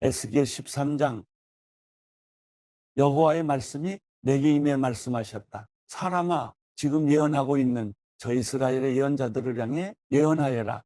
에스겔 13장. 여호와의 말씀이 내게 임해 말씀하셨다. 사람아, 지금 예언하고 있는 저 이스라엘의 예언자들을 향해 예언하여라.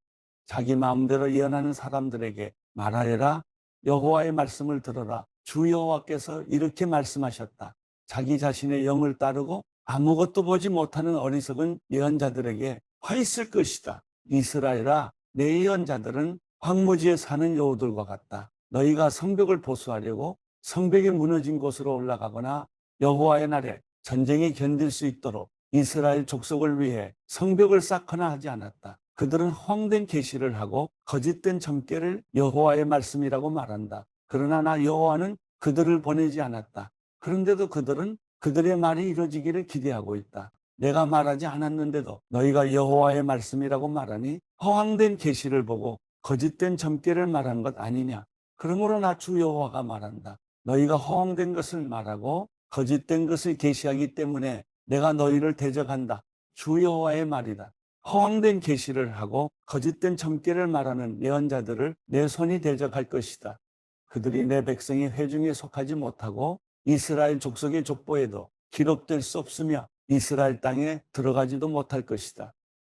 자기 마음대로 예언하는 사람들에게 말하여라. 여호와의 말씀을 들어라. 주 여호와께서 이렇게 말씀하셨다. 자기 자신의 영을 따르고 아무것도 보지 못하는 어리석은 예언자들에게 화 있을 것이다. 이스라엘아, 내 예언자들은 황무지에 사는 여우들과 같다. 너희가 성벽을 보수하려고 성벽이 무너진 곳으로 올라가거나 여호와의 날에 전쟁이 견딜 수 있도록 이스라엘 족속을 위해 성벽을 쌓거나 하지 않았다. 그들은 허황된 계시를 하고 거짓된 점괘를 여호와의 말씀이라고 말한다. 그러나 나 여호와는 그들을 보내지 않았다. 그런데도 그들은 그들의 말이 이루어지기를 기대하고 있다. 내가 말하지 않았는데도 너희가 여호와의 말씀이라고 말하니 허황된 계시를 보고 거짓된 점괘를 말한 것 아니냐. 그러므로 나 주 여호와가 말한다. 너희가 허황된 것을 말하고 거짓된 것을 계시하기 때문에 내가 너희를 대적한다. 주 여호와의 말이다. 허황된 계시를 하고 거짓된 점괘를 말하는 예언자들을 내 손이 대적할 것이다. 그들이 내 백성의 회중에 속하지 못하고 이스라엘 족속의 족보에도 기록될 수 없으며 이스라엘 땅에 들어가지도 못할 것이다.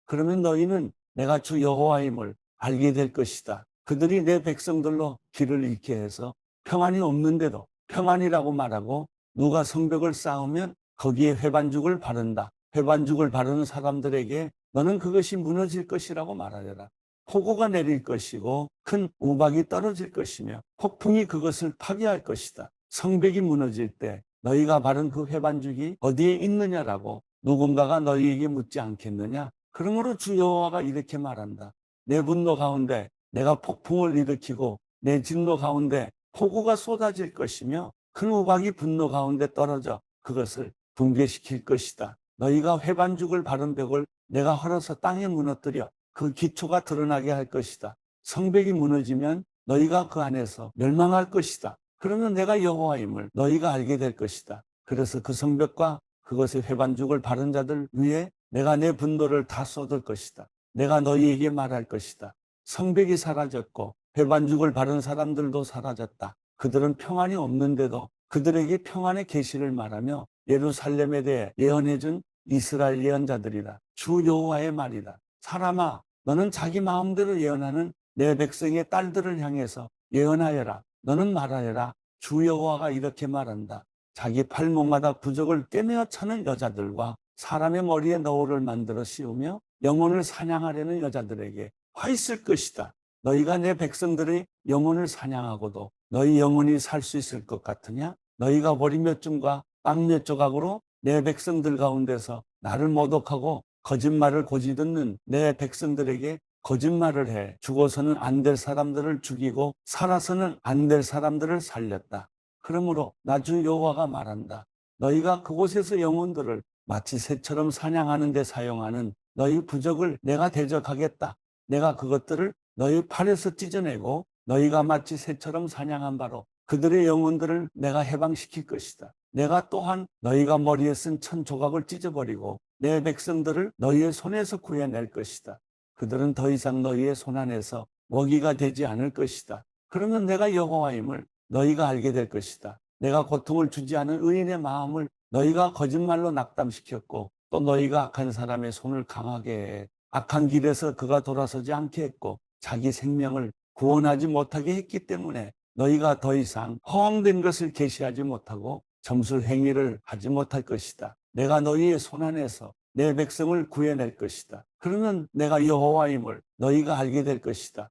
그러면 너희는 내가 주 여호와임을 알게 될 것이다. 그들이 내 백성들로 길을 잃게 해서 평안이 없는데도 평안이라고 말하고 누가 성벽을 쌓으면 거기에 회반죽을 바른다. 회반죽을 바르는 사람들에게 너는 그것이 무너질 것이라고 말하여라. 폭우가 내릴 것이고 큰 우박이 떨어질 것이며 폭풍이 그것을 파괴할 것이다. 성벽이 무너질 때 너희가 바른 그 회반죽이 어디에 있느냐라고 누군가가 너희에게 묻지 않겠느냐. 그러므로 주 여호와가 이렇게 말한다. 내 분노 가운데 내가 폭풍을 일으키고 내 진노 가운데 폭우가 쏟아질 것이며 큰 우박이 분노 가운데 떨어져 그것을 붕괴시킬 것이다. 너희가 회반죽을 바른 벽을 내가 헐어서 땅에 무너뜨려 그 기초가 드러나게 할 것이다. 성벽이 무너지면 너희가 그 안에서 멸망할 것이다. 그러면 내가 여호와임을 너희가 알게 될 것이다. 그래서 그 성벽과 그것의 회반죽을 바른 자들 위에 내가 내 분노를 다 쏟을 것이다. 내가 너희에게 말할 것이다. 성벽이 사라졌고 회반죽을 바른 사람들도 사라졌다. 그들은 평안이 없는데도 그들에게 평안의 계시를 말하며 예루살렘에 대해 예언해준 이스라엘 예언자들이다. 주 여호와의 말이다. 사람아, 너는 자기 마음대로 예언하는 내 백성의 딸들을 향해서 예언하여라. 너는 말하여라. 주 여호와가 이렇게 말한다. 자기 팔목마다 부적을 꿰매어 차는 여자들과 사람의 머리에 너울을 만들어 씌우며 영혼을 사냥하려는 여자들에게 화 있을 것이다. 너희가 내 백성들의 영혼을 사냥하고도 너희 영혼이 살 수 있을 것 같으냐? 너희가 보리 몇 줌과 빵 몇 조각으로 내 백성들 가운데서 나를 모독하고 거짓말을 고지 듣는 내 백성들에게 거짓말을 해 죽어서는 안 될 사람들을 죽이고 살아서는 안 될 사람들을 살렸다. 그러므로 나 주 여호와가 말한다. 너희가 그곳에서 영혼들을 마치 새처럼 사냥하는 데 사용하는 너희 부적을 내가 대적하겠다. 내가 그것들을 너희 팔에서 찢어내고 너희가 마치 새처럼 사냥한 바로 그들의 영혼들을 내가 해방시킬 것이다. 내가 또한 너희가 머리에 쓴 천 조각을 찢어버리고 내 백성들을 너희의 손에서 구해낼 것이다. 그들은 더 이상 너희의 손 안에서 먹이가 되지 않을 것이다. 그러면 내가 여호와임을 너희가 알게 될 것이다. 내가 고통을 주지 않은 의인의 마음을 너희가 거짓말로 낙담시켰고 또 너희가 악한 사람의 손을 강하게 해 악한 길에서 그가 돌아서지 않게 했고 자기 생명을 구원하지 못하게 했기 때문에 너희가 더 이상 허황된 것을 계시하지 못하고 점술 행위를 하지 못할 것이다. 내가 너희의 손 안에서 내 백성을 구해낼 것이다. 그러면 내가 여호와임을 너희가 알게 될 것이다.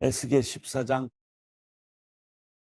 에스겔 14장.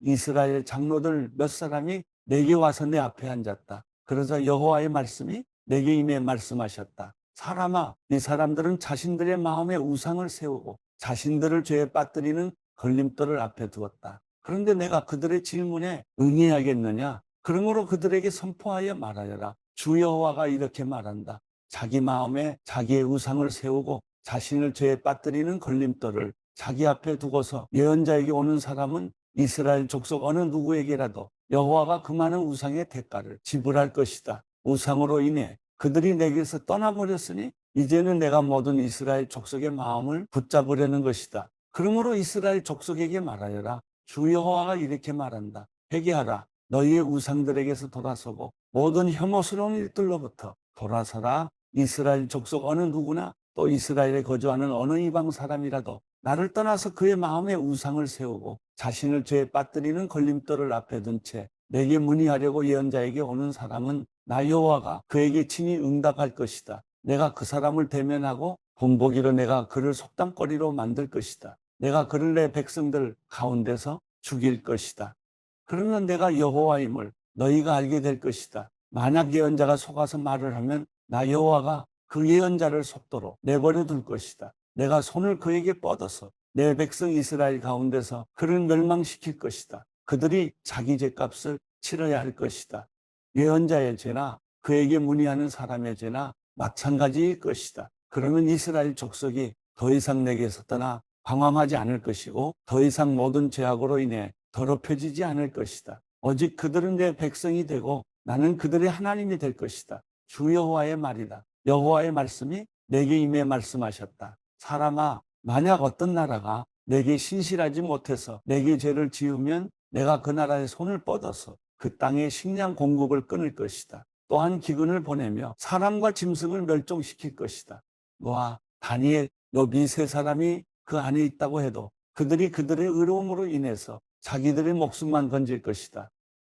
이스라엘 장로들 몇 사람이 내게 와서 내 앞에 앉았다. 그러자 여호와의 말씀이 내게 임해 말씀하셨다. 사람아, 이 사람들은 자신들의 마음에 우상을 세우고 자신들을 죄에 빠뜨리는 걸림돌을 앞에 두었다. 그런데 내가 그들의 질문에 응해야겠느냐? 그러므로 그들에게 선포하여 말하여라. 주 여호와가 이렇게 말한다. 자기 마음에 자기의 우상을 세우고 자신을 죄에 빠뜨리는 걸림돌을 자기 앞에 두고서 예언자에게 오는 사람은 이스라엘 족속 어느 누구에게라도 여호와가 그 많은 우상의 대가를 지불할 것이다. 우상으로 인해 그들이 내게서 떠나버렸으니 이제는 내가 모든 이스라엘 족속의 마음을 붙잡으려는 것이다. 그러므로 이스라엘 족속에게 말하여라. 주 여호와가 이렇게 말한다. 회개하라. 너희의 우상들에게서 돌아서고 모든 혐오스러운 일들로부터 돌아서라. 이스라엘 족속 어느 누구나 또 이스라엘에 거주하는 어느 이방 사람이라도 나를 떠나서 그의 마음에 우상을 세우고 자신을 죄에 빠뜨리는 걸림돌을 앞에 둔 채 내게 문의하려고 예언자에게 오는 사람은 나 여호와가 그에게 친히 응답할 것이다. 내가 그 사람을 대면하고 본보기로 내가 그를 속담거리로 만들 것이다. 내가 그를 내 백성들 가운데서 죽일 것이다. 그러면 내가 여호와임을 너희가 알게 될 것이다. 만약 예언자가 속아서 말을 하면 나 여호와가 그 예언자를 속도로 내버려 둘 것이다. 내가 손을 그에게 뻗어서 내 백성 이스라엘 가운데서 그를 멸망시킬 것이다. 그들이 자기 죄값을 치러야 할 것이다. 예언자의 죄나 그에게 문의하는 사람의 죄나 마찬가지일 것이다. 그러면 이스라엘 족속이 더 이상 내게서 떠나 방황하지 않을 것이고 더 이상 모든 죄악으로 인해 더럽혀지지 않을 것이다. 오직 그들은 내 백성이 되고 나는 그들의 하나님이 될 것이다. 주 여호와의 말이다. 여호와의 말씀이 내게 임해 말씀하셨다. 사람아, 만약 어떤 나라가 내게 신실하지 못해서 내게 죄를 지으면 내가 그 나라의 손을 뻗어서 그 땅의 식량 공급을 끊을 것이다. 또한 기근을 보내며 사람과 짐승을 멸종시킬 것이다. 노아, 다니엘, 욥이 세 사람이 그 안에 있다고 해도 그들이 그들의 의로움으로 인해서 자기들의 목숨만 건질 것이다.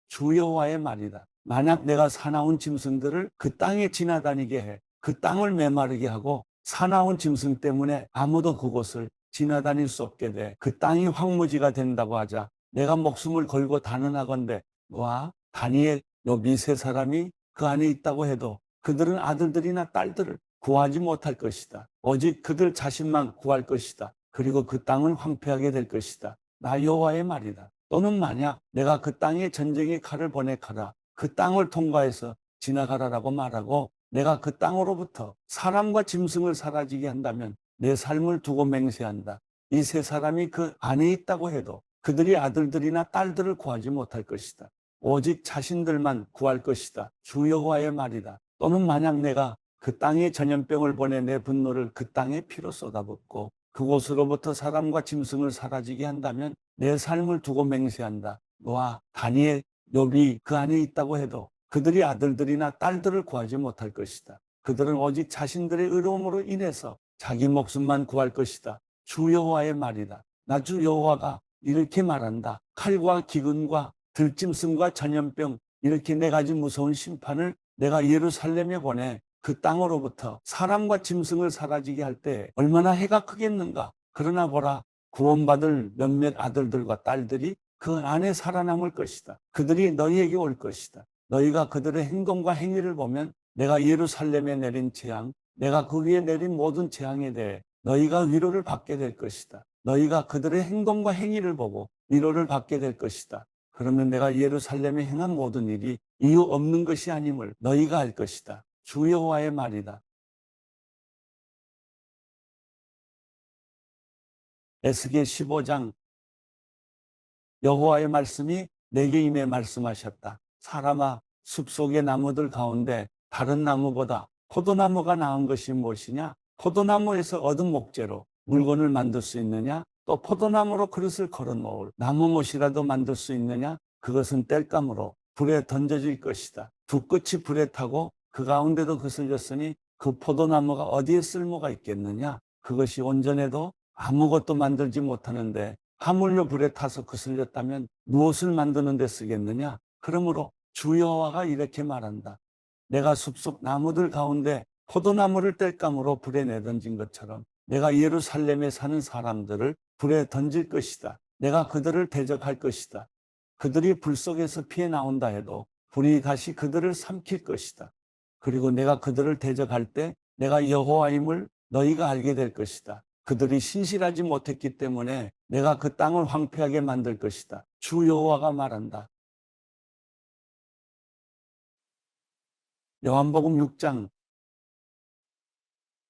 주 여호와의 말이다. 만약 내가 사나운 짐승들을 그 땅에 지나다니게 해 그 땅을 메마르게 하고 사나운 짐승 때문에 아무도 그곳을 지나다닐 수 없게 돼 그 땅이 황무지가 된다고 하자 내가 목숨을 걸고 단언하건대 노아, 다니엘, 욥이 세 사람이 그 안에 있다고 해도 그들은 아들들이나 딸들을 구하지 못할 것이다. 오직 그들 자신만 구할 것이다. 그리고 그 땅은 황폐하게 될 것이다. 나 여호와의 말이다. 또는 만약 내가 그 땅에 전쟁의 칼을 보내가라. 그 땅을 통과해서 지나가라라고 말하고 내가 그 땅으로부터 사람과 짐승을 사라지게 한다면 내 삶을 두고 맹세한다. 이 세 사람이 그 안에 있다고 해도 그들이 아들들이나 딸들을 구하지 못할 것이다. 오직 자신들만 구할 것이다. 주 여호와의 말이다. 또는 만약 내가 그 땅에 전염병을 보내 내 분노를 그 땅에 피로 쏟아붓고 그곳으로부터 사람과 짐승을 사라지게 한다면 내 삶을 두고 맹세한다. 노아, 다니엘, 욥이 그 안에 있다고 해도 그들이 아들들이나 딸들을 구하지 못할 것이다. 그들은 오직 자신들의 의로움으로 인해서 자기 목숨만 구할 것이다. 주 여호와의 말이다. 나 주 여호와가 이렇게 말한다. 칼과 기근과 들짐승과 전염병 이렇게 네 가지 무서운 심판을 내가 예루살렘에 보내 그 땅으로부터 사람과 짐승을 사라지게 할 때 얼마나 해가 크겠는가. 그러나 보라, 구원받을 몇몇 아들들과 딸들이 그 안에 살아남을 것이다. 그들이 너희에게 올 것이다. 너희가 그들의 행동과 행위를 보면 내가 예루살렘에 내린 재앙, 내가 그 위에 내린 모든 재앙에 대해 너희가 위로를 받게 될 것이다. 너희가 그들의 행동과 행위를 보고 위로를 받게 될 것이다. 그러면 내가 예루살렘에 행한 모든 일이 이유 없는 것이 아님을 너희가 알 것이다. 주 여호와의 말이다. 에스겔 15장. 여호와의 말씀이 내게 임해 말씀하셨다. 사람아, 숲속의 나무들 가운데 다른 나무보다 포도나무가 나은 것이 무엇이냐? 포도나무에서 얻은 목재로 물건을 만들 수 있느냐? 또 포도나무로 그릇을 걸어놓을 나무못이라도 만들 수 있느냐? 그것은 땔감으로 불에 던져질 것이다. 두 끝이 불에 타고 그 가운데도 거슬렸으니 그 포도나무가 어디에 쓸모가 있겠느냐? 그것이 온전해도 아무것도 만들지 못하는데 하물며 불에 타서 거슬렸다면 무엇을 만드는 데 쓰겠느냐? 그러므로 주 여호와가 이렇게 말한다. 내가 숲속 나무들 가운데 포도나무를 땔감으로 불에 내던진 것처럼 내가 예루살렘에 사는 사람들을 불에 던질 것이다. 내가 그들을 대적할 것이다. 그들이 불 속에서 피해 나온다 해도 불이 다시 그들을 삼킬 것이다. 그리고 내가 그들을 대적할 때 내가 여호와임을 너희가 알게 될 것이다. 그들이 신실하지 못했기 때문에 내가 그 땅을 황폐하게 만들 것이다. 주 여호와가 말한다. 요한복음 6장.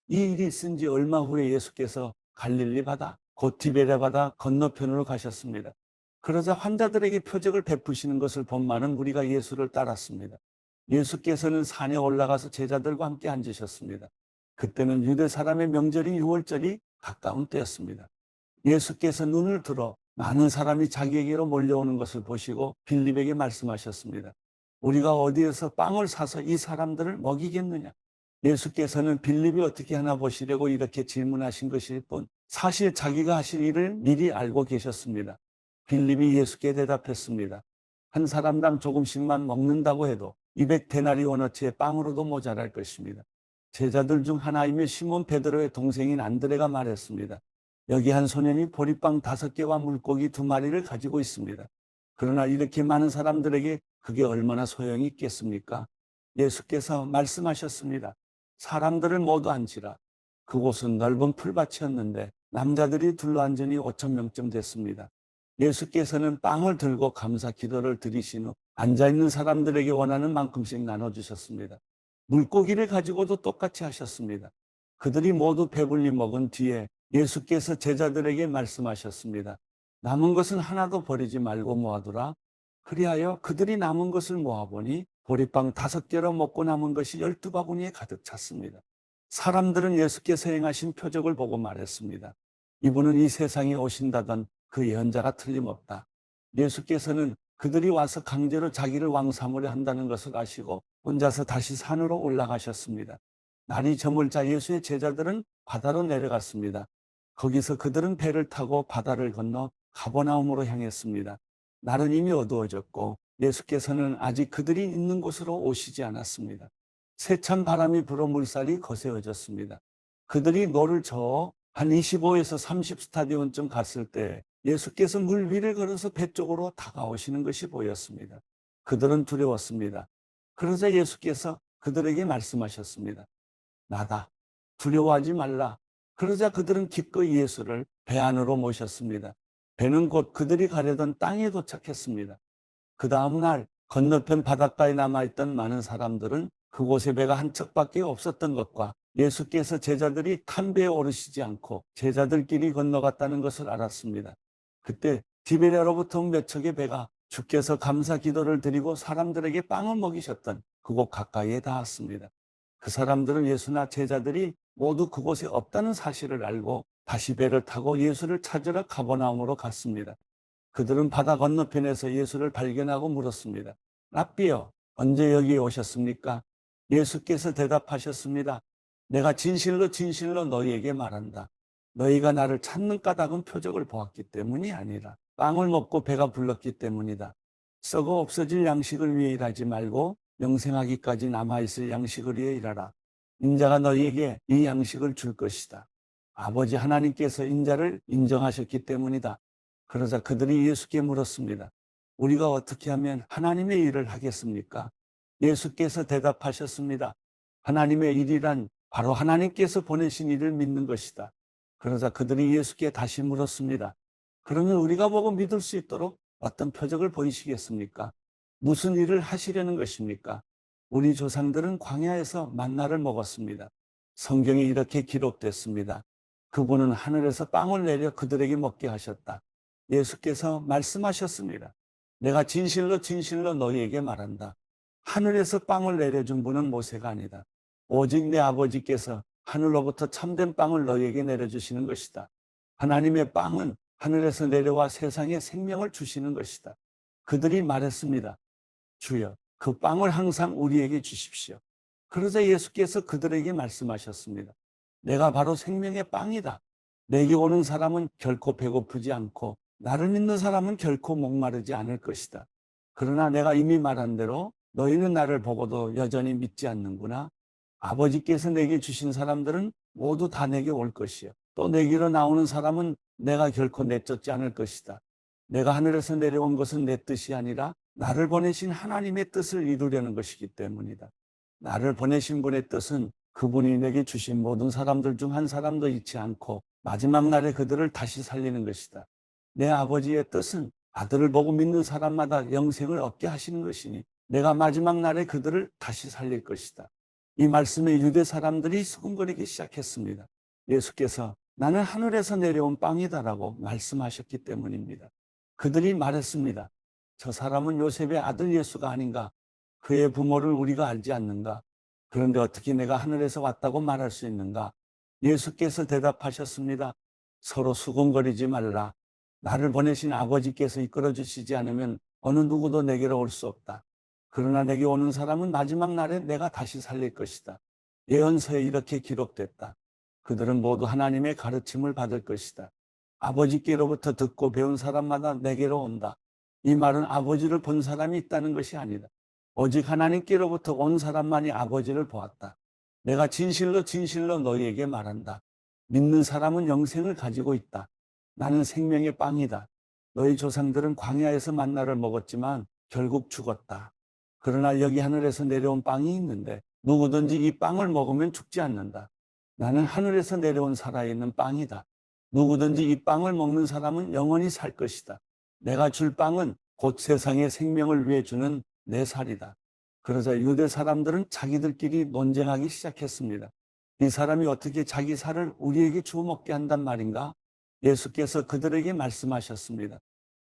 이 일이 있은 지 얼마 후에 예수께서 갈릴리 바다, 곧 디베레 바다 건너편으로 가셨습니다. 그러자 환자들에게 표적을 베푸시는 것을 본 많은 무리가 예수를 따랐습니다. 예수께서는 산에 올라가서 제자들과 함께 앉으셨습니다. 그때는 유대 사람의 명절인 유월절이 가까운 때였습니다. 예수께서 눈을 들어 많은 사람이 자기에게로 몰려오는 것을 보시고 빌립에게 말씀하셨습니다. 우리가 어디에서 빵을 사서 이 사람들을 먹이겠느냐? 예수께서는 빌립이 어떻게 하나 보시려고 이렇게 질문하신 것일 뿐 사실 자기가 하실 일을 미리 알고 계셨습니다. 빌립이 예수께 대답했습니다. 한 사람당 조금씩만 먹는다고 해도 200데나리온어치의 빵으로도 모자랄 것입니다. 제자들 중 하나이며 시몬 베드로의 동생인 안드레가 말했습니다. 여기 한 소년이 보리빵 5개와 물고기 2마리를 가지고 있습니다. 그러나 이렇게 많은 사람들에게 그게 얼마나 소용이 있겠습니까? 예수께서 말씀하셨습니다. 사람들을 모두 앉히라. 그곳은 넓은 풀밭이었는데 남자들이 둘러앉으니 5,000명쯤 됐습니다. 예수께서는 빵을 들고 감사 기도를 드리신 후 앉아있는 사람들에게 원하는 만큼씩 나눠주셨습니다. 물고기를 가지고도 똑같이 하셨습니다. 그들이 모두 배불리 먹은 뒤에 예수께서 제자들에게 말씀하셨습니다. 남은 것은 하나도 버리지 말고 모아두라. 그리하여 그들이 남은 것을 모아보니 보리빵 5개로 먹고 남은 것이 12바구니에 가득 찼습니다. 사람들은 예수께서 행하신 표적을 보고 말했습니다. 이분은 이 세상에 오신다던 그 예언자가 틀림없다. 예수께서는 그들이 와서 강제로 자기를 왕 삼으려 한다는 것을 아시고 혼자서 다시 산으로 올라가셨습니다. 날이 저물자 예수의 제자들은 바다로 내려갔습니다. 거기서 그들은 배를 타고 바다를 건너 가버나움으로 향했습니다. 날은 이미 어두워졌고 예수께서는 아직 그들이 있는 곳으로 오시지 않았습니다. 세찬 바람이 불어 물살이 거세어졌습니다. 그들이 노를 저어 한 25에서 30스타디온쯤 갔을 때 예수께서 물 위를 걸어서 배 쪽으로 다가오시는 것이 보였습니다. 그들은 두려웠습니다. 그러자 예수께서 그들에게 말씀하셨습니다. 나다. 두려워하지 말라. 그러자 그들은 기꺼이 예수를 배 안으로 모셨습니다. 배는 곧 그들이 가려던 땅에 도착했습니다. 그 다음 날 건너편 바닷가에 남아있던 많은 사람들은 그곳에 배가 한 척밖에 없었던 것과 예수께서 제자들이 탄 배에 오르시지 않고 제자들끼리 건너갔다는 것을 알았습니다. 그때 디베랴로부터 온 몇 척의 배가 주께서 감사 기도를 드리고 사람들에게 빵을 먹이셨던 그곳 가까이에 닿았습니다. 그 사람들은 예수나 제자들이 모두 그곳에 없다는 사실을 알고 다시 배를 타고 예수를 찾으러 가버나움으로 갔습니다. 그들은 바다 건너편에서 예수를 발견하고 물었습니다. 랍비여, 언제 여기에 오셨습니까? 예수께서 대답하셨습니다. 내가 진실로 진실로 너희에게 말한다. 너희가 나를 찾는 까닭은 표적을 보았기 때문이 아니라 빵을 먹고 배가 불렀기 때문이다. 썩어 없어질 양식을 위해 일하지 말고 영생하기까지 남아있을 양식을 위해 일하라. 인자가 너희에게 이 양식을 줄 것이다. 아버지 하나님께서 인자를 인정하셨기 때문이다. 그러자 그들이 예수께 물었습니다. 우리가 어떻게 하면 하나님의 일을 하겠습니까? 예수께서 대답하셨습니다. 하나님의 일이란 바로 하나님께서 보내신 일을 믿는 것이다. 그러자 그들이 예수께 다시 물었습니다. 그러면 우리가 보고 믿을 수 있도록 어떤 표적을 보이시겠습니까? 무슨 일을 하시려는 것입니까? 우리 조상들은 광야에서 만나를 먹었습니다. 성경에 이렇게 기록됐습니다. 그분은 하늘에서 빵을 내려 그들에게 먹게 하셨다. 예수께서 말씀하셨습니다. 내가 진실로 진실로 너희에게 말한다. 하늘에서 빵을 내려준 분은 모세가 아니다. 오직 내 아버지께서 하늘로부터 참된 빵을 너희에게 내려주시는 것이다. 하나님의 빵은 하늘에서 내려와 세상에 생명을 주시는 것이다. 그들이 말했습니다. 주여, 그 빵을 항상 우리에게 주십시오. 그러자 예수께서 그들에게 말씀하셨습니다. 내가 바로 생명의 빵이다. 내게 오는 사람은 결코 배고프지 않고 나를 믿는 사람은 결코 목마르지 않을 것이다. 그러나 내가 이미 말한 대로 너희는 나를 보고도 여전히 믿지 않는구나. 아버지께서 내게 주신 사람들은 모두 다 내게 올 것이요. 또 내게로 나오는 사람은 내가 결코 내쫓지 않을 것이다. 내가 하늘에서 내려온 것은 내 뜻이 아니라 나를 보내신 하나님의 뜻을 이루려는 것이기 때문이다. 나를 보내신 분의 뜻은 그분이 내게 주신 모든 사람들 중 한 사람도 잃지 않고 마지막 날에 그들을 다시 살리는 것이다. 내 아버지의 뜻은 아들을 보고 믿는 사람마다 영생을 얻게 하시는 것이니 내가 마지막 날에 그들을 다시 살릴 것이다. 이 말씀에 유대 사람들이 수군거리기 시작했습니다. 예수께서 나는 하늘에서 내려온 빵이다라고 말씀하셨기 때문입니다. 그들이 말했습니다. 저 사람은 요셉의 아들 예수가 아닌가? 그의 부모를 우리가 알지 않는가? 그런데 어떻게 내가 하늘에서 왔다고 말할 수 있는가? 예수께서 대답하셨습니다. 서로 수군거리지 말라. 나를 보내신 아버지께서 이끌어 주시지 않으면 어느 누구도 내게로 올 수 없다. 그러나 내게 오는 사람은 마지막 날에 내가 다시 살릴 것이다. 예언서에 이렇게 기록됐다. 그들은 모두 하나님의 가르침을 받을 것이다. 아버지께로부터 듣고 배운 사람마다 내게로 온다. 이 말은 아버지를 본 사람이 있다는 것이 아니다. 오직 하나님께로부터 온 사람만이 아버지를 보았다. 내가 진실로 진실로 너희에게 말한다. 믿는 사람은 영생을 가지고 있다. 나는 생명의 빵이다. 너희 조상들은 광야에서 만나를 먹었지만 결국 죽었다. 그러나 여기 하늘에서 내려온 빵이 있는데 누구든지 이 빵을 먹으면 죽지 않는다. 나는 하늘에서 내려온 살아있는 빵이다. 누구든지 이 빵을 먹는 사람은 영원히 살 것이다. 내가 줄 빵은 곧 세상의 생명을 위해 주는 내 살이다. 그러자 유대 사람들은 자기들끼리 논쟁하기 시작했습니다. 이 사람이 어떻게 자기 살을 우리에게 주워 먹게 한단 말인가? 예수께서 그들에게 말씀하셨습니다.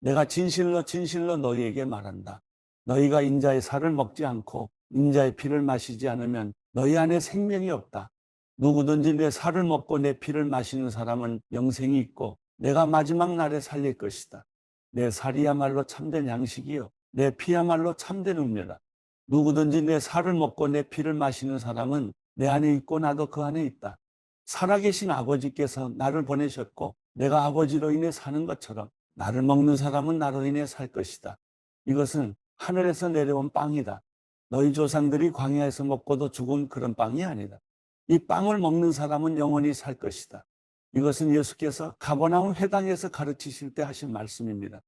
내가 진실로 진실로 너희에게 말한다. 너희가 인자의 살을 먹지 않고 인자의 피를 마시지 않으면 너희 안에 생명이 없다. 누구든지 내 살을 먹고 내 피를 마시는 사람은 영생이 있고 내가 마지막 날에 살릴 것이다. 내 살이야말로 참된 양식이요 내 피야말로 참된 음료다. 누구든지 내 살을 먹고 내 피를 마시는 사람은 내 안에 있고 나도 그 안에 있다. 살아계신 아버지께서 나를 보내셨고 내가 아버지로 인해 사는 것처럼 나를 먹는 사람은 나로 인해 살 것이다. 이것은 하늘에서 내려온 빵이다. 너희 조상들이 광야에서 먹고도 죽은 그런 빵이 아니다. 이 빵을 먹는 사람은 영원히 살 것이다. 이것은 예수께서 가버나움 회당에서 가르치실 때 하신 말씀입니다.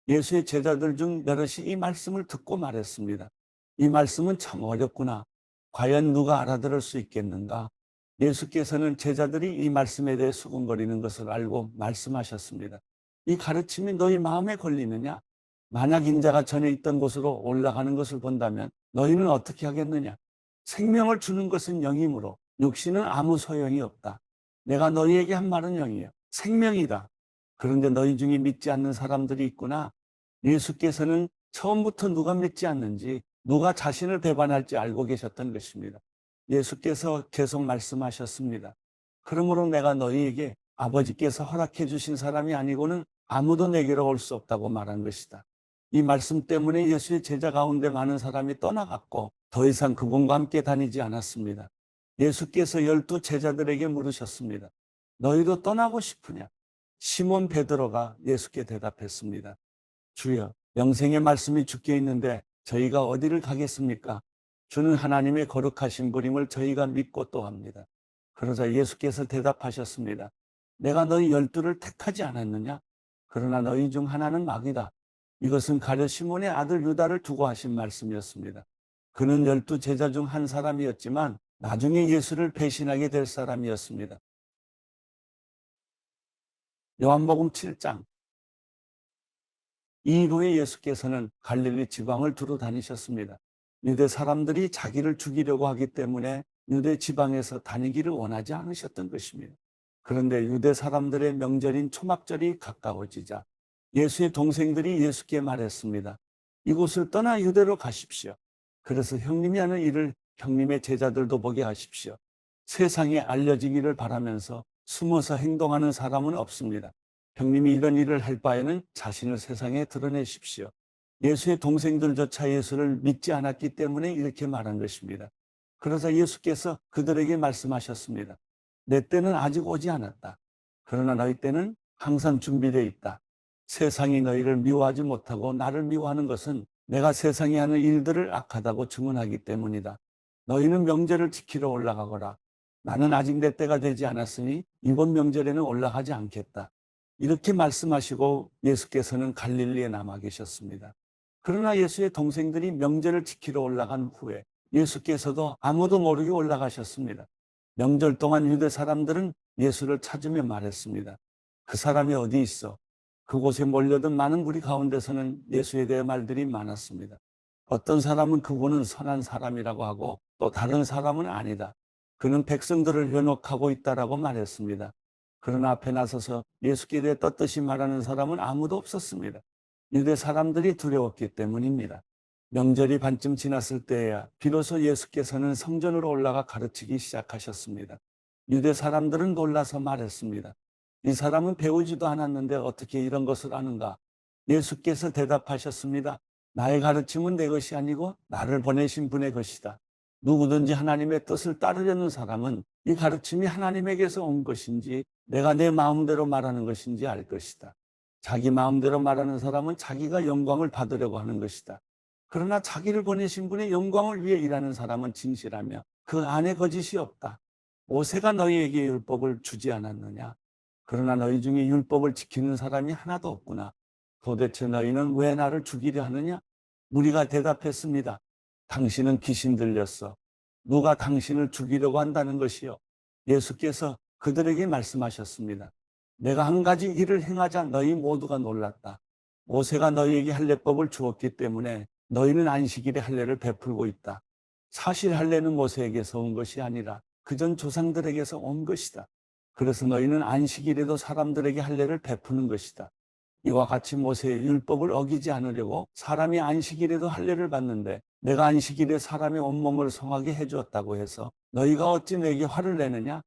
예수의 제자들 중 여럿이 이 말씀을 듣고 말했습니다. 이 말씀은 참 어렵구나. 과연 누가 알아들을 수 있겠는가? 예수께서는 제자들이 이 말씀에 대해 수군거리는 것을 알고 말씀하셨습니다. 이 가르침이 너희 마음에 걸리느냐? 만약 인자가 전에 있던 곳으로 올라가는 것을 본다면 너희는 어떻게 하겠느냐? 생명을 주는 것은 영이므로 육신은 아무 소용이 없다. 내가 너희에게 한 말은 영이요 생명이다. 그런데 너희 중에 믿지 않는 사람들이 있구나. 예수께서는 처음부터 누가 믿지 않는지 누가 자신을 배반할지 알고 계셨던 것입니다. 예수께서 계속 말씀하셨습니다. 그러므로 내가 너희에게 아버지께서 허락해 주신 사람이 아니고는 아무도 내게로 올 수 없다고 말한 것이다. 이 말씀 때문에 예수의 제자 가운데 많은 사람이 떠나갔고 더 이상 그분과 함께 다니지 않았습니다. 예수께서 12 제자들에게 물으셨습니다. 너희도 떠나고 싶으냐? 시몬 베드로가 예수께 대답했습니다. 주여, 영생의 말씀이 주께 있는데 저희가 어디를 가겠습니까? 주는 하나님의 거룩하신 분임을 저희가 믿고 또 합니다. 그러자 예수께서 대답하셨습니다. 내가 너희 12를 택하지 않았느냐? 그러나 너희 중 하나는 마귀다. 이것은 가룟 시몬의 아들 유다를 두고 하신 말씀이었습니다. 그는 12 제자 중 한 사람이었지만 나중에 예수를 배신하게 될 사람이었습니다. 요한복음 7장. 이후에 예수께서는 갈릴리 지방을 두루 다니셨습니다. 유대 사람들이 자기를 죽이려고 하기 때문에 유대 지방에서 다니기를 원하지 않으셨던 것입니다. 그런데 유대 사람들의 명절인 초막절이 가까워지자 예수의 동생들이 예수께 말했습니다. 이곳을 떠나 유대로 가십시오. 그래서 형님이 하는 일을 형님의 제자들도 보게 하십시오. 세상에 알려지기를 바라면서 숨어서 행동하는 사람은 없습니다. 형님이 이런 일을 할 바에는 자신을 세상에 드러내십시오. 예수의 동생들조차 예수를 믿지 않았기 때문에 이렇게 말한 것입니다. 그러자 예수께서 그들에게 말씀하셨습니다. 내 때는 아직 오지 않았다. 그러나 너희 때는 항상 준비되어 있다. 세상이 너희를 미워하지 못하고 나를 미워하는 것은 내가 세상에 하는 일들을 악하다고 증언하기 때문이다. 너희는 명절을 지키러 올라가거라. 나는 아직 내 때가 되지 않았으니 이번 명절에는 올라가지 않겠다. 이렇게 말씀하시고 예수께서는 갈릴리에 남아 계셨습니다. 그러나 예수의 동생들이 명절을 지키러 올라간 후에 예수께서도 아무도 모르게 올라가셨습니다. 명절 동안 유대 사람들은 예수를 찾으며 말했습니다. 그 사람이 어디 있어? 그곳에 몰려든 많은 무리 가운데서는 예수에 대해 말들이 많았습니다. 어떤 사람은 그분은 선한 사람이라고 하고 또 다른 사람은 아니다. 그는 백성들을 현혹하고 있다라고 말했습니다. 그러나 앞에 나서서 예수께 대해 떳떳이 말하는 사람은 아무도 없었습니다. 유대 사람들이 두려웠기 때문입니다. 명절이 반쯤 지났을 때에야 비로소 예수께서는 성전으로 올라가 가르치기 시작하셨습니다. 유대 사람들은 놀라서 말했습니다. 이 사람은 배우지도 않았는데 어떻게 이런 것을 아는가? 예수께서 대답하셨습니다. 나의 가르침은 내 것이 아니고 나를 보내신 분의 것이다. 누구든지 하나님의 뜻을 따르려는 사람은 이 가르침이 하나님에게서 온 것인지 내가 내 마음대로 말하는 것인지 알 것이다. 자기 마음대로 말하는 사람은 자기가 영광을 받으려고 하는 것이다. 그러나 자기를 보내신 분의 영광을 위해 일하는 사람은 진실하며 그 안에 거짓이 없다. 모세가 너희에게 율법을 주지 않았느냐? 그러나 너희 중에 율법을 지키는 사람이 하나도 없구나. 도대체 너희는 왜 나를 죽이려 하느냐? 무리가 대답했습니다. 당신은 귀신 들렸어. 누가 당신을 죽이려고 한다는 것이요? 예수께서 그들에게 말씀하셨습니다. 내가 한 가지 일을 행하자 너희 모두가 놀랐다. 모세가 너희에게 할례법을 주었기 때문에 너희는 안식일에 할례를 베풀고 있다. 사실 할례는 모세에게서 온 것이 아니라 그전 조상들에게서 온 것이다. 그래서 너희는 안식일에도 사람들에게 할례를 베푸는 것이다. 이와 같이 모세의 율법을 어기지 않으려고 사람이 안식일에도 할례를 받는데 내가 안식일에 사람의 온몸을 성하게 해주었다고 해서 너희가 어찌 내게 화를 내느냐?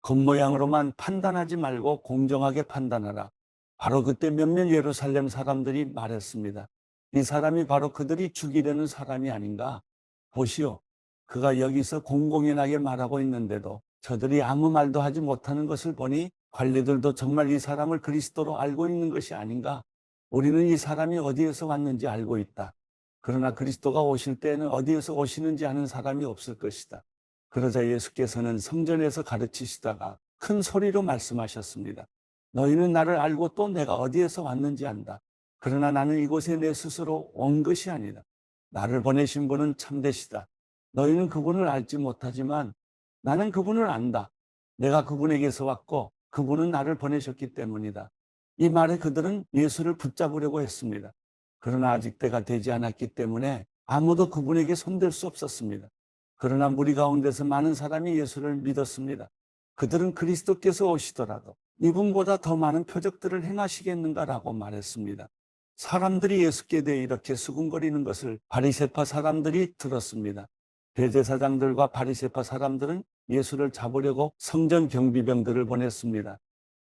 겉모양으로만 판단하지 말고 공정하게 판단하라. 바로 그때 몇몇 예루살렘 사람들이 말했습니다. 이 사람이 바로 그들이 죽이려는 사람이 아닌가? 보시오. 그가 여기서 공공연하게 말하고 있는데도 저들이 아무 말도 하지 못하는 것을 보니 관리들도 정말 이 사람을 그리스도로 알고 있는 것이 아닌가? 우리는 이 사람이 어디에서 왔는지 알고 있다. 그러나 그리스도가 오실 때에는 어디에서 오시는지 아는 사람이 없을 것이다. 그러자 예수께서는 성전에서 가르치시다가 큰 소리로 말씀하셨습니다. 너희는 나를 알고 또 내가 어디에서 왔는지 안다. 그러나 나는 이곳에 내 스스로 온 것이 아니다. 나를 보내신 분은 참되시다. 너희는 그분을 알지 못하지만 나는 그분을 안다. 내가 그분에게서 왔고 그분은 나를 보내셨기 때문이다. 이 말에 그들은 예수를 붙잡으려고 했습니다. 그러나 아직 때가 되지 않았기 때문에 아무도 그분에게 손댈 수 없었습니다. 그러나 무리 가운데서 많은 사람이 예수를 믿었습니다. 그들은 그리스도께서 오시더라도 이분보다 더 많은 표적들을 행하시겠는가라고 말했습니다. 사람들이 예수께 대해 이렇게 수군거리는 것을 바리새파 사람들이 들었습니다. 대제사장들과 바리새파 사람들은 예수를 잡으려고 성전 경비병들을 보냈습니다.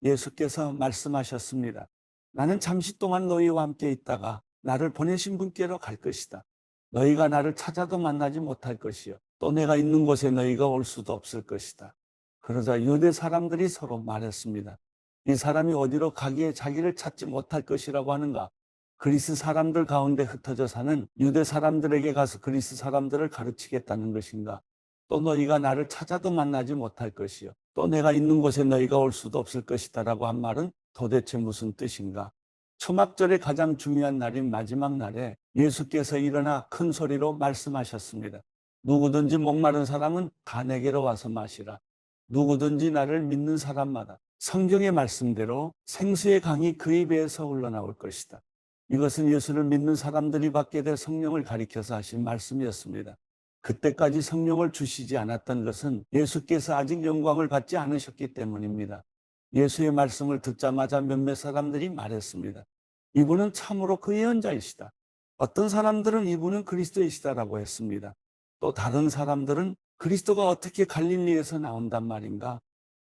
예수께서 말씀하셨습니다. 나는 잠시 동안 너희와 함께 있다가 나를 보내신 분께로 갈 것이다. 너희가 나를 찾아도 만나지 못할 것이요. 또 내가 있는 곳에 너희가 올 수도 없을 것이다. 그러자 유대 사람들이 서로 말했습니다. 이 사람이 어디로 가기에 자기를 찾지 못할 것이라고 하는가? 그리스 사람들 가운데 흩어져 사는 유대 사람들에게 가서 그리스 사람들을 가르치겠다는 것인가? 또 너희가 나를 찾아도 만나지 못할 것이요. 또 내가 있는 곳에 너희가 올 수도 없을 것이다 라고 한 말은 도대체 무슨 뜻인가? 초막절의 가장 중요한 날인 마지막 날에 예수께서 일어나 큰 소리로 말씀하셨습니다. 누구든지 목마른 사람은 다 내게로 와서 마시라. 누구든지 나를 믿는 사람마다 성경의 말씀대로 생수의 강이 그 입에서 흘러나올 것이다. 이것은 예수를 믿는 사람들이 받게 될 성령을 가리켜서 하신 말씀이었습니다. 그때까지 성령을 주시지 않았던 것은 예수께서 아직 영광을 받지 않으셨기 때문입니다. 예수의 말씀을 듣자마자 몇몇 사람들이 말했습니다. 이분은 참으로 그 예언자이시다. 어떤 사람들은 이분은 그리스도이시다라고 했습니다. 또 다른 사람들은 그리스도가 어떻게 갈릴리에서 나온단 말인가?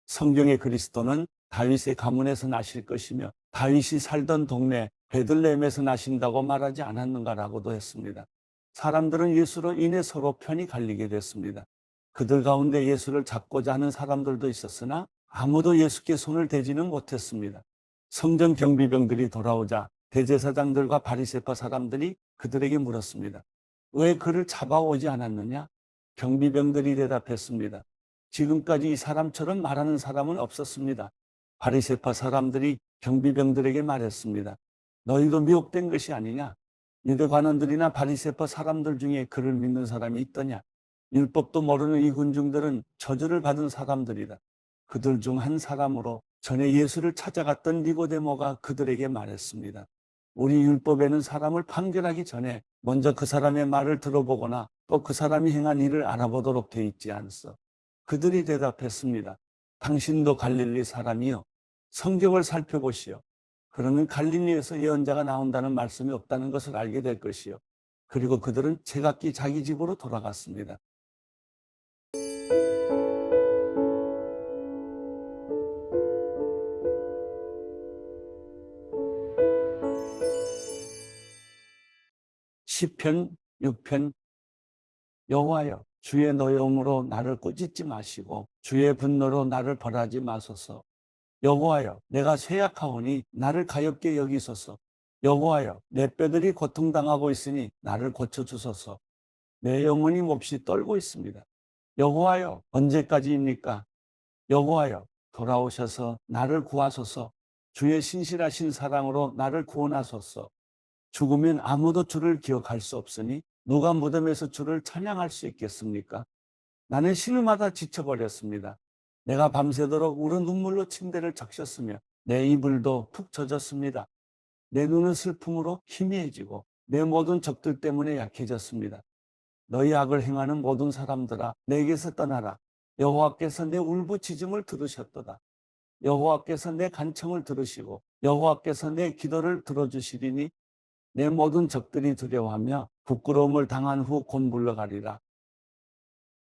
성경의 그리스도는 다윗의 가문에서 나실 것이며 다윗이 살던 동네 베들레헴에서 나신다고 말하지 않았는가라고도 했습니다. 사람들은 예수로 인해 서로 편이 갈리게 됐습니다. 그들 가운데 예수를 잡고자 하는 사람들도 있었으나 아무도 예수께 손을 대지는 못했습니다. 성전 경비병들이 돌아오자 대제사장들과 바리새파 사람들이 그들에게 물었습니다. 왜 그를 잡아오지 않았느냐? 경비병들이 대답했습니다. 지금까지 이 사람처럼 말하는 사람은 없었습니다. 바리새파 사람들이 경비병들에게 말했습니다. 너희도 미혹된 것이 아니냐? 유대 관원들이나 바리새파 사람들 중에 그를 믿는 사람이 있더냐? 율법도 모르는 이 군중들은 저주를 받은 사람들이다. 그들 중 한 사람으로 전에 예수를 찾아갔던 니고데모가 그들에게 말했습니다. 우리 율법에는 사람을 판결하기 전에 먼저 그 사람의 말을 들어보거나 또 그 사람이 행한 일을 알아보도록 돼 있지 않소. 그들이 대답했습니다. 당신도 갈릴리 사람이요. 성경을 살펴보시오. 그러면 갈릴리에서 예언자가 나온다는 말씀이 없다는 것을 알게 될 것이요. 그리고 그들은 제각기 자기 집으로 돌아갔습니다. 시편 6편 여호와여 주의 노여움으로 나를 꾸짖지 마시고 주의 분노로 나를 벌하지 마소서. 여호와여 내가 쇠약하오니 나를 가엾게 여기소서. 여호와여 내 뼈들이 고통당하고 있으니 나를 고쳐주소서. 내 영혼이 몹시 떨고 있습니다. 여호와여 언제까지입니까? 여호와여 돌아오셔서 나를 구하소서. 주의 신실하신 사랑으로 나를 구원하소서. 죽으면 아무도 주를 기억할 수 없으니 누가 무덤에서 주를 찬양할 수 있겠습니까? 나는 신음하다 지쳐버렸습니다. 내가 밤새도록 울은 눈물로 침대를 적셨으며 내 이불도 푹 젖었습니다. 내 눈은 슬픔으로 희미해지고 내 모든 적들 때문에 약해졌습니다. 너희 악을 행하는 모든 사람들아 내게서 떠나라. 여호와께서 내 울부짖음을 들으셨도다. 여호와께서 내 간청을 들으시고 여호와께서 내 기도를 들어주시리니 내 모든 적들이 두려워하며 부끄러움을 당한 후 곧 물러가리라.